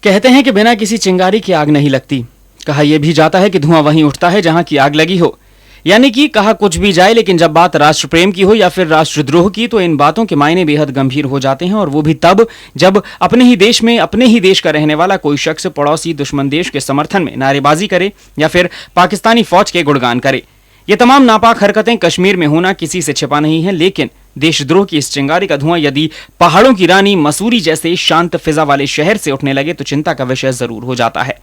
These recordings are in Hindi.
कहते हैं कि बिना किसी चिंगारी की आग नहीं लगती। कहा यह भी जाता है कि धुआं वहीं उठता है जहां की आग लगी हो। यानी कि कहा कुछ भी जाए, लेकिन जब बात राष्ट्र प्रेम की हो या फिर राष्ट्रद्रोह की, तो इन बातों के मायने बेहद गंभीर हो जाते हैं। और वो भी तब जब अपने ही देश में अपने ही देश का रहने वाला कोई शख्स पड़ोसी दुश्मन देश के समर्थन में नारेबाजी करे या फिर पाकिस्तानी फौज के गुणगान करे। ये तमाम नापाक हरकतें कश्मीर में होना किसी से छिपा नहीं है, लेकिन देशद्रोह की इस चिंगारी का धुआं यदि पहाड़ों की रानी मसूरी जैसे शांत फिजा वाले शहर से उठने लगे तो चिंता का विषय जरूर हो जाता है।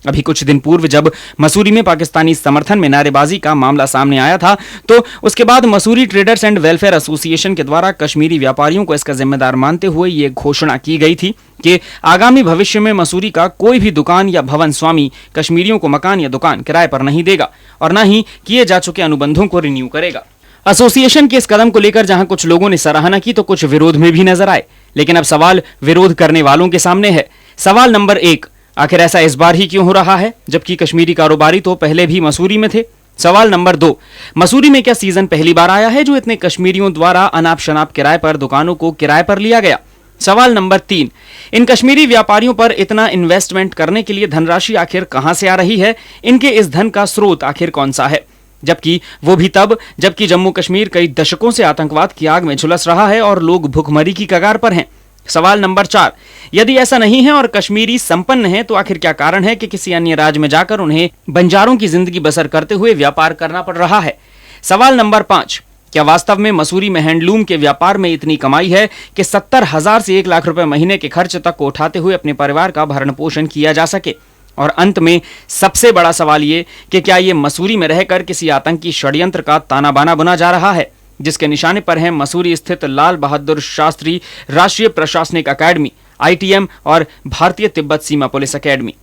अभी कुछ दिन पूर्व जब मसूरी में पाकिस्तानी समर्थन में नारेबाजी का मामला सामने आया था, तो उसके बाद Mussoorie traders and welfare association के द्वारा कश्मीरी व्यापारियों को इसका जिम्मेदार मानते हुए ये घोषणा की गई थी कि आगामी भविष्य में मसूरी का कोई भी दुकान या भवन स्वामी कश्मीरियों को मकान या दुकान किराए पर नहीं देगा और न ही किए जा चुके अनुबंधों को रिन्यू करेगा। एसोसिएशन के इस कदम को लेकर जहां कुछ लोगों ने सराहना की तो कुछ विरोध में भी नजर आए। लेकिन अब सवाल विरोध करने वालों के सामने है। सवाल नंबर 1, आखिर ऐसा इस बार ही क्यों हो रहा है जबकि कश्मीरी कारोबारी तो पहले भी मसूरी में थे? सवाल नंबर 2, मसूरी में क्या सीजन पहली बार आया है जो इतने कश्मीरियों द्वारा अनाप शनाप किराए पर दुकानों को किराए पर लिया गया? सवाल नंबर 3, इन कश्मीरी व्यापारियों पर इतना इन्वेस्टमेंट करने के लिए धनराशि आखिर कहां से आ रही है? इनके इस धन का स्रोत आखिर कौन सा है? जबकि वो भी तब जबकि जम्मू कश्मीर कई दशकों से आतंकवाद की आग में झुलस रहा है और लोग भुखमरी की कगार पर हैं। सवाल नंबर 4, यदि ऐसा नहीं है और कश्मीरी संपन्न है तो आखिर क्या कारण है कि किसी अन्य राज्य में जाकर उन्हें बंजारों की जिंदगी बसर करते हुए व्यापार करना पड़ रहा है? सवाल नंबर 5, क्या वास्तव में मसूरी में हैंडलूम के व्यापार में इतनी कमाई है कि 70,000 से 1 लाख रुपए महीने के खर्च तक को उठाते हुए अपने परिवार का भरण पोषण किया जा सके? और अंत में सबसे बड़ा सवाल ये कि क्या ये मसूरी में रहकर किसी आतंकी षड्यंत्र का ताना बाना बुना जा रहा है जिसके निशाने पर है मसूरी स्थित लाल बहादुर शास्त्री राष्ट्रीय प्रशासनिक अकादमी ITM और भारतीय तिब्बत सीमा पुलिस अकेडमी?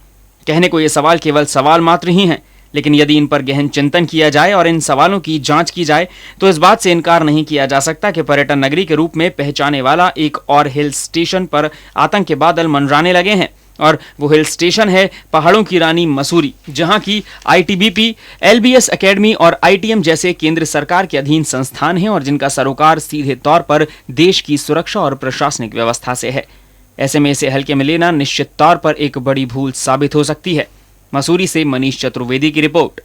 कहने को ये सवाल केवल सवाल मात्र ही हैं, लेकिन यदि इन पर गहन चिंतन किया जाए और इन सवालों की जांच की जाए तो इस बात से इनकार नहीं किया जा सकता कि पर्यटन नगरी के रूप में पहचाने वाला एक और हिल स्टेशन पर आतंक के बादल मंडराने लगे हैं। और वो हिल स्टेशन है पहाड़ों की रानी मसूरी, जहां की ITBP, LBS अकेडमी और ITM जैसे केंद्र सरकार के अधीन संस्थान हैं और जिनका सरोकार सीधे तौर पर देश की सुरक्षा और प्रशासनिक व्यवस्था से है। ऐसे में इसे हल्के में लेना निश्चित तौर पर एक बड़ी भूल साबित हो सकती है। मसूरी से मनीष चतुर्वेदी की रिपोर्ट।